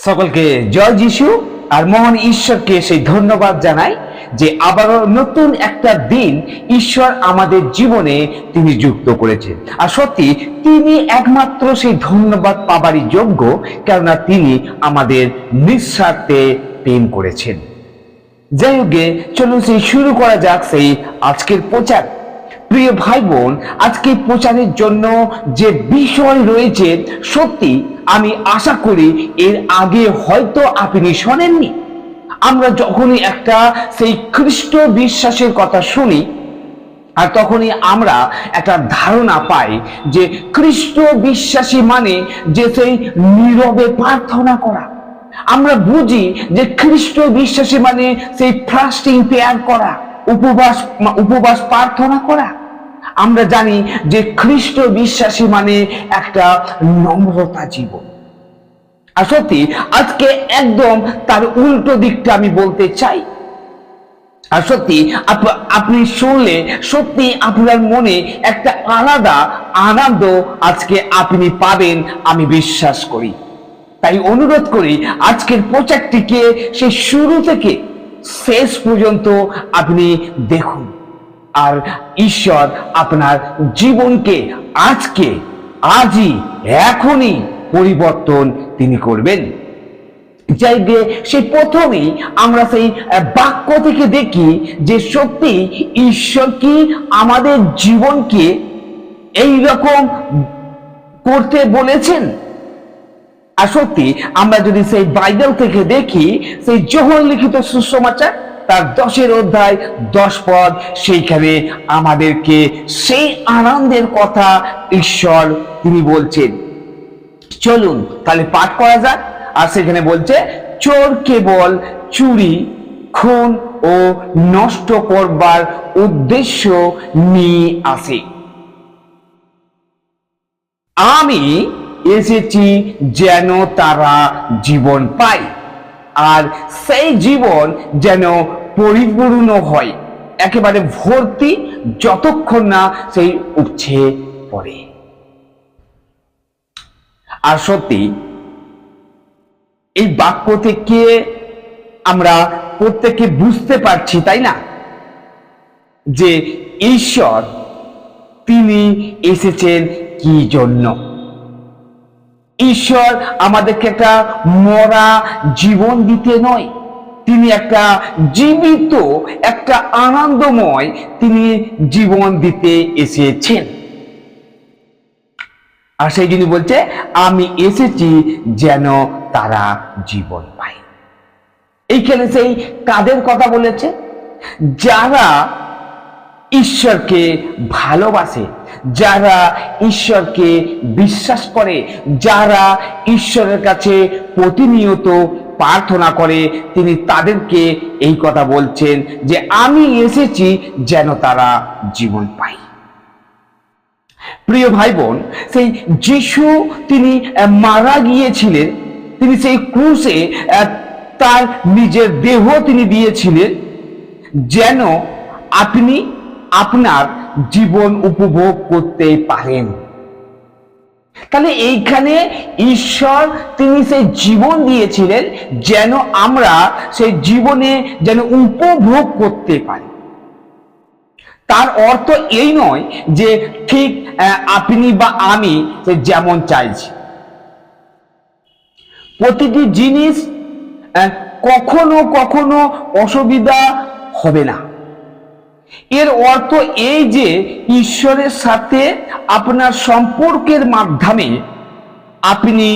সকলকে জয় যিশু আর মহান ঈশ্বরকে সেই ধন্যবাদ জানাই যে আবারও নতুন একটা দিন ঈশ্বর আমাদের জীবনে তিনি যুক্ত করেছেন। আর সত্যি তিনি একমাত্র সেই ধন্যবাদ পাবারই যোগ্য, কেননা তিনি আমাদের নিঃস্বার্থে প্রেম করেছেন। যাই হোক, চলুন সেই শুরু করা যাক সেই আজকের প্রচার। প্রিয় ভাই বোন, আজকে প্রচারের জন্য যে বিষয় রয়েছে, সত্যি আমি আশা করি এর আগে হয়তো আপনি শোনেননি। আমরা যখনই একটা সেই খ্রিস্ট বিশ্বাসের কথা শুনি, আর তখনই আমরা একটা ধারণা পাই যে খ্রিস্ট বিশ্বাসী মানে যে সেই নীরবে প্রার্থনা করা। আমরা বুঝি যে খ্রিস্ট বিশ্বাসী মানে সেই ফাস্টিং প্রেয়ার করা, উপবাস প্রার্থনা করা। আমরা জানি যে খ্রিস্ট বিশ্বাসী মানে একটা নম্রতা জীবন। আর সত্যি আজকে একদম তার উল্টো দিকটা আমি বলতে চাই। আর সত্যি আপনি শুনলে সত্যি আপনার মনে একটা আলাদা আনন্দ আজকে আপনি পাবেন, আমি বিশ্বাস করি। তাই অনুরোধ করি আজকের প্রচারটিকে সে শুরু থেকে শেষ পর্যন্ত আপনি দেখুন, আর ঈশ্বর আপনার জীবনকে আজই এখনই পরিবর্তন তিনি করবেন। যাই গে সেই প্রথমেই আমরা সেই বাক্য থেকে দেখি যে সত্যি ঈশ্বর কি আমাদের জীবনকে এই রকম করতে বলেছেন। আর সত্যি আমরা যদি সেই বাইবেল থেকে দেখি, সেই যোহন লিখিত সুসমাচার তার 10 অধ্যায় 10 পদ, সেইখানে আমাদেরকে সেই আনন্দের কথা ঈশ্বর তিনি বলছেন। চলুন তাহলে পাঠ করা যাক। আর সেখানে বলছে, চোর কেবল চুরি, খুন ও নষ্ট করবার উদ্দেশ্য নিয়ে আসে। আমি এসেছি যেন তারা জীবন পায়, আর সেই জীবন যেন পরিপূর্ণ হয়, একেবারে ভর্তি, যতক্ষণ না সেই উপচে পড়ে। আর সত্যি এই বাক্য থেকে আমরা প্রত্যেকে বুঝতে পারছি, তাই না, যে ঈশ্বর তিনি এসেছেন কি জন্য। ঈশ্বর আমাদেরকে একটা মরা জীবন দিতে নয়, তিনি একটা জীবিত, একটা আনন্দময় তিনি জীবন দিতে এসেছেন। আর সেই জন্য বলছে, আমি এসেছি যেন তারা জীবন পায়। এইখানে সেই কাদের কথা বলেছে? যারা ঈশ্বরকে ভালোবাসে, যারা ঈশ্বরকে বিশ্বাস করে, যারা ঈশ্বরের কাছে প্রতিনিয়ত প্রার্থনা করে, তিনি তাদেরকে এই কথা বলছেন যে আমি এসেছি যেন তারা জীবন পায়। প্রিয় ভাই বোন, সেই যিশু তিনি মারা গিয়েছিলেন, তিনি সেই ক্রুশে তার নিজের দেহ তিনি দিয়েছিলেন যেন আপনি আপনার জীবন উপভোগ করতে পারেন। তাহলে এইখানে ঈশ্বর তিনি সেই জীবন দিয়েছিলেন যেন আমরা সেই জীবনে যেন উপভোগ করতে পারি। তার অর্থ এই নয় যে ঠিক আপনি বা আমি যেমন চাইছি প্রতিটি জিনিস কখনো কখনো অসুবিধা হবে না। এর অর্থ এই যে ঈশ্বরের সাথে আপনার সম্পর্কের মাধ্যমে আপনি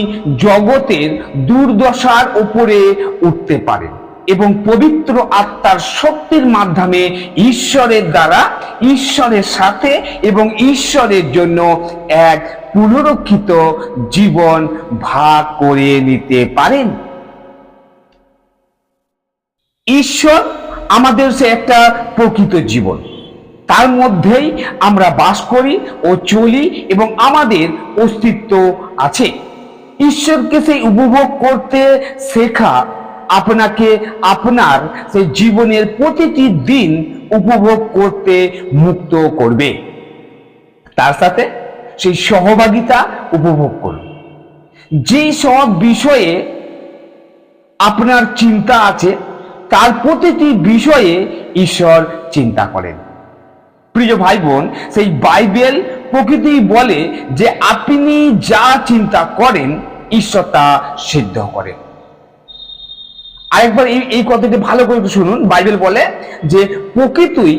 জগতের দুর্দশার উপরে উঠতে পারেন এবং পবিত্র আত্মার শক্তির মাধ্যমে ঈশ্বরের দ্বারা, ঈশ্বরের সাথে এবং ঈশ্বরের জন্য এক পুনরুত্থিত জীবন ভাগ করে নিতে পারেন। ঈশ্বর আমাদের সে একটা প্রকৃত জীবন, তার মধ্যেই আমরা বাস করি ও চলি এবং আমাদের অস্তিত্ব আছে। ঈশ্বরকে সেই উপভোগ করতে শেখা আপনাকে আপনার সেই জীবনের প্রতিটি দিন উপভোগ করতে মুক্ত করবে। তার সাথে সেই সহভাগিতা উপভোগ করুন। যে সব বিষয়ে আপনার চিন্তা আছে, তার প্রতিটি বিষয়ে ঈশ্বর চিন্তা করেন। প্রিয় ভাই বোন, সেই বাইবেল প্রকৃতি বলে যে আপনি যা চিন্তা করেন ঈশ্বর তা সিদ্ধ করেন। আরেকবার এই কথাটি ভালো করে শুনুন। বাইবেল বলে যে প্রকৃতি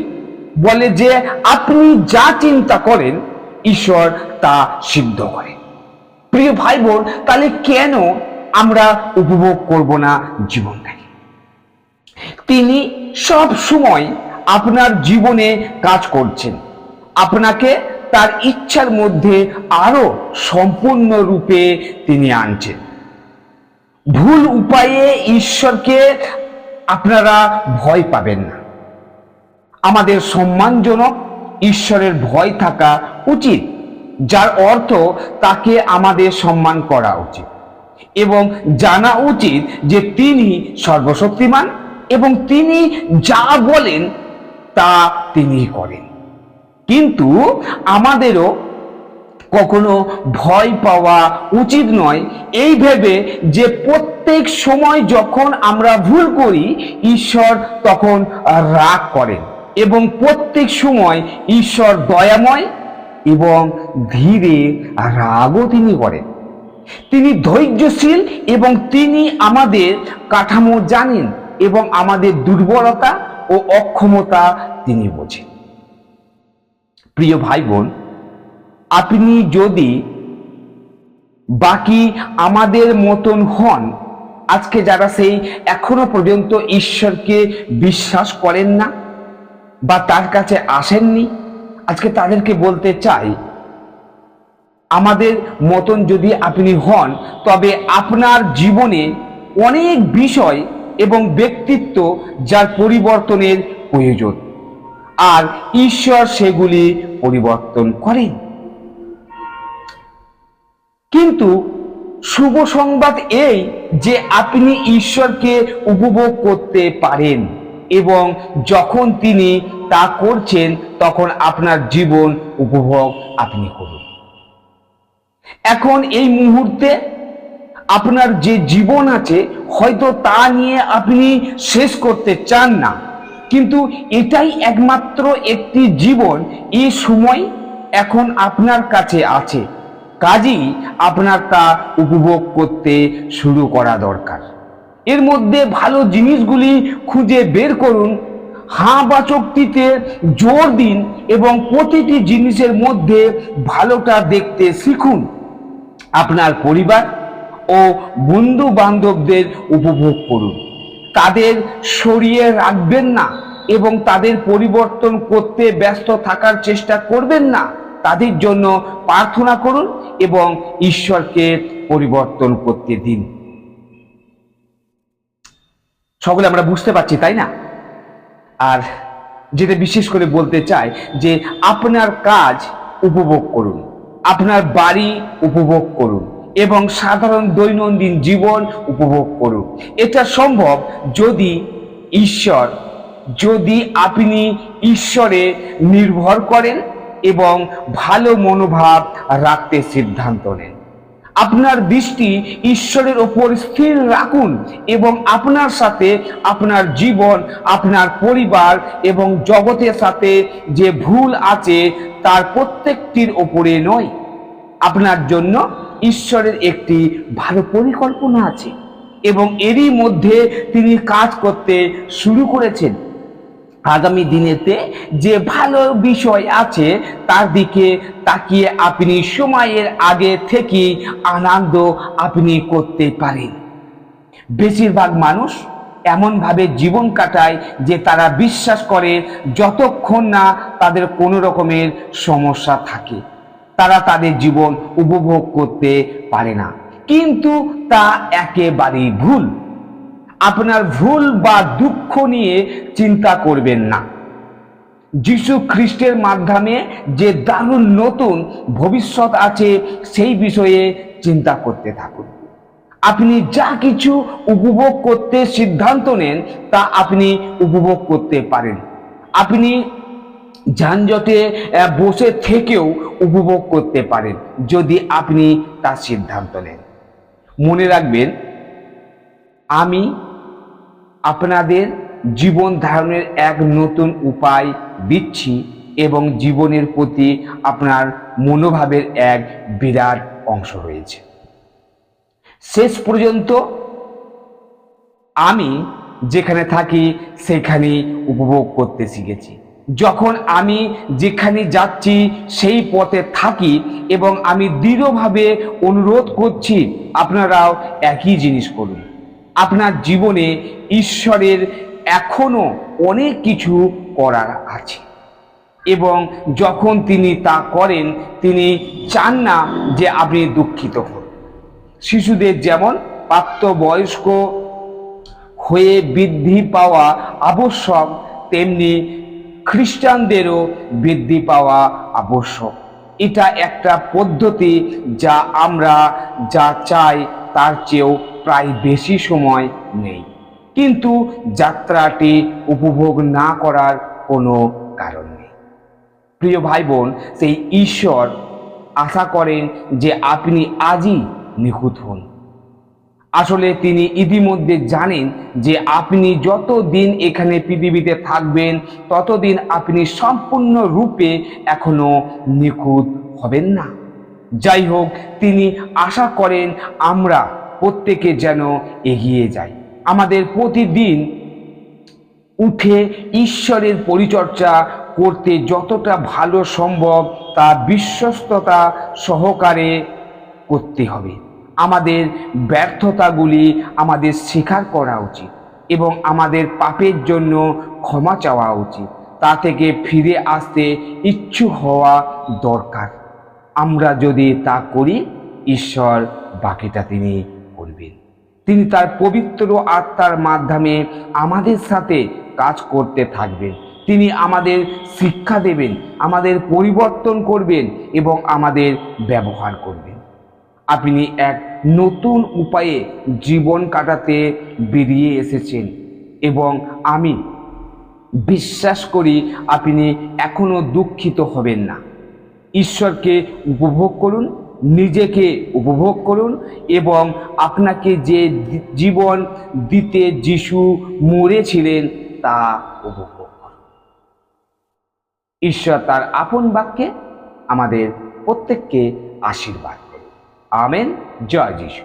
বলে যে আপনি যা চিন্তা করেন ঈশ্বর তা সিদ্ধ করেন। প্রিয় ভাই বোন, তাহলে কেন আমরা উপভোগ করব না জীবনটাকে? তিনি সব সময় আপনার জীবনে কাজ করছেন, আপনাকে তার ইচ্ছার মধ্যে আরো সম্পূর্ণরূপে তিনি আনছেন। ভুল উপায়ে ঈশ্বরকে আপনারা ভয় পাবেন না। আমাদের সম্মানজনক ঈশ্বরের ভয় থাকা উচিত, যার অর্থ তাকে আমাদের সম্মান করা উচিত এবং জানা উচিত যে তিনি সর্বশক্তিমান এবং তিনি যা বলেন তা তিনি করেন। কিন্তু আমাদেরও কখনো ভয় পাওয়া উচিত নয় এই ভেবে যে প্রত্যেক সময় যখন আমরা ভুল করি ঈশ্বর তখন রাগ করেন, এবং প্রত্যেক সময় ঈশ্বর দয়াময় এবং ধীরে রাগও তিনি করেন। তিনি ধৈর্যশীল এবং তিনি আমাদের কাঠামো জানেন এবং আমাদের দুর্বলতা ও অক্ষমতা তিনি বোঝেন। প্রিয় ভাই বোন, আপনি যদি বাকি আমাদের মতন হন, আজকে যারা সেই এখনো পর্যন্ত ঈশ্বরকে বিশ্বাস করেন না বা তার কাছে আসেননি, আজকে তাদেরকে বলতে চাই, আমাদের মতন যদি আপনি হন তবে আপনার জীবনে অনেক বিষয় এবং ব্যক্তিত্ব যার পরিবর্তনের প্রয়োজন, আর ঈশ্বর সেগুলি পরিবর্তন করেন। কিন্তু শুভ সংবাদ এই যে আপনি ঈশ্বরকে উপভোগ করতে পারেন এবং যখন তিনি তা করছেন তখন আপনার জীবন উপভোগ আপনি করুন। এখন এই মুহূর্তে আপনার যে জীবন আছে হয়তো তা নিয়ে আপনি শেষ করতে চান না, কিন্তু এটাই একমাত্র একটি জীবন, এই সময় এখন আপনার কাছে আছে, কাজেই আপনার তা উপভোগ করতে শুরু করা দরকার। এর মধ্যে ভালো জিনিসগুলি খুঁজে বের করুন, হাঁ বাচকটিতে জোর দিন এবং প্রতিটি জিনিসের মধ্যে ভালোটা দেখতে শিখুন। আপনার পরিবার ও বন্ধু বান্ধবদের উপভোগ করুন, তাদের সরিয়ে রাখবেন না এবং তাদের পরিবর্তন করতে ব্যস্ত থাকার চেষ্টা করবেন না। তাদের জন্য প্রার্থনা করুন এবং ঈশ্বরকে পরিবর্তন করতে দিন। সকলে আমরা বুঝতে পারছি, তাই না? আর যেটা বিশেষ করে বলতে চাই যে আপনার কাজ উপভোগ করুন, আপনার বাড়ি উপভোগ করুন এবং সাধারণ দৈনন্দিন জীবন উপভোগ করুন। এটা সম্ভব যদি আপনি ঈশ্বরে নির্ভর করেন এবং ভালো মনোভাব রাখতে সিদ্ধান্ত নেন। আপনার দৃষ্টি ঈশ্বরের ওপর স্থির রাখুন এবং আপনার সাথে আপনার জীবন, আপনার পরিবার এবং জগতের সাথে যে ভুল আছে তার প্রত্যেকটির ওপরে নয়। আপনার জন্য ঈশ্বরের একটি ভালো পরিকল্পনা আছে এবং এরই মধ্যে তিনি কাজ করতে শুরু করেছেন। আগামী দিনেতে যে ভালো বিষয় আছে তার দিকে তাকিয়ে আপনি সময়ের আগে থেকে আনন্দ আপনি করতে পারেন। বেশিরভাগ মানুষ এমনভাবে জীবন কাটায় যে তারা বিশ্বাস করে যতক্ষণ না তাদের কোনো রকমের সমস্যা থাকে তারা তাদের জীবন উপভোগ করতে পারে না, কিন্তু তা একেবারেই ভুল। আপনার ভুল বা দুঃখ নিয়ে চিন্তা করবেন না। যীশু খ্রিস্টের মাধ্যমে যে দারুণ নতুন ভবিষ্যৎ আছে সেই বিষয়ে চিন্তা করতে থাকুন। আপনি যা কিছু উপভোগ করতে সিদ্ধান্ত নেন তা আপনি উপভোগ করতে পারেন। আপনি যানজটে বসে থেকেও উপভোগ করতে পারেন যদি আপনি তার সিদ্ধান্ত নেন। মনে রাখবেন, আমি আপনাদের জীবন ধারণের এক নতুন উপায় দিচ্ছি এবং জীবনের প্রতি আপনার মনোভাবের এক বিরাট অংশ রয়েছে। শেষ পর্যন্ত আমি যেখানে থাকি সেখানেই উপভোগ করতে শিখেছি। যখন আমি যেখানে যাচ্ছি সেই পথে থাকি এবং আমি দৃঢ়ভাবে অনুরোধ করছি আপনারাও একই জিনিস করুন। আপনার জীবনে ঈশ্বরের এখনো অনেক কিছু করার আছে এবং যখন তিনি তা করেন তিনি চান না যে আপনি দুঃখিত হন। শিশুদের যেমন প্রাপ্তবয়স্ক হয়ে বৃদ্ধি পাওয়া আবশ্যক, তেমনি খ্রিস্টানদেরও বৃদ্ধি পাওয়া আবশ্যক। এটা একটা পদ্ধতি যা আমরা যা চাই তার চেয়েও প্রায় বেশি সময় নেই, কিন্তু যাত্রাটি উপভোগ না করার কোনো কারণ নেই। প্রিয় ভাই বোন, সেই ঈশ্বর আশা করেন যে আপনি আজই নিখুঁত হন। আসলে তিনি ইতিমধ্যে জানেন যে আপনি যতদিন এখানে পৃথিবীতে থাকবেন ততদিন আপনি সম্পূর্ণরূপে এখনো নিখুঁত হবেন না। যাই হোক, তিনি আশা করেন আমরা প্রত্যেকে যেন এগিয়ে যাই। আমাদের প্রতিদিন উঠে ঈশ্বরের পরিচর্যা করতে যতটা ভালো সম্ভব তা বিশ্বস্ততা সহকারে করতে হবে। আমাদের ব্যর্থতাগুলি আমাদের স্বীকার করা উচিত এবং আমাদের পাপের জন্য ক্ষমা চাওয়া উচিত। তা থেকে ফিরে আসতে ইচ্ছুক হওয়া দরকার। আমরা যদি তা করি, ঈশ্বর বাকিটা তিনি করবেন। তিনি তার পবিত্র আত্মার মাধ্যমে আমাদের সাথে কাজ করতে থাকবেন। তিনি আমাদের শিক্ষা দেবেন, আমাদের পরিবর্তন করবেন এবং আমাদের ব্যবহার করবেন। আপনি এক নতুন উপায়ে জীবন কাটাতে বেরিয়ে এসেছেন এবং আমি বিশ্বাস করি আপনি এখনো দুঃখিত হবেন না। ঈশ্বরকে উপভোগ করুন, নিজেকে উপভোগ করুন এবং আপনাকে যে জীবন দিতে যিশু মরেছিলেন তা উপভোগ করুন। ঈশ্বর তার আপন বাক্যে আমাদের প্রত্যেককে আশীর্বাদ করুন। আমেন। জয় যিশু।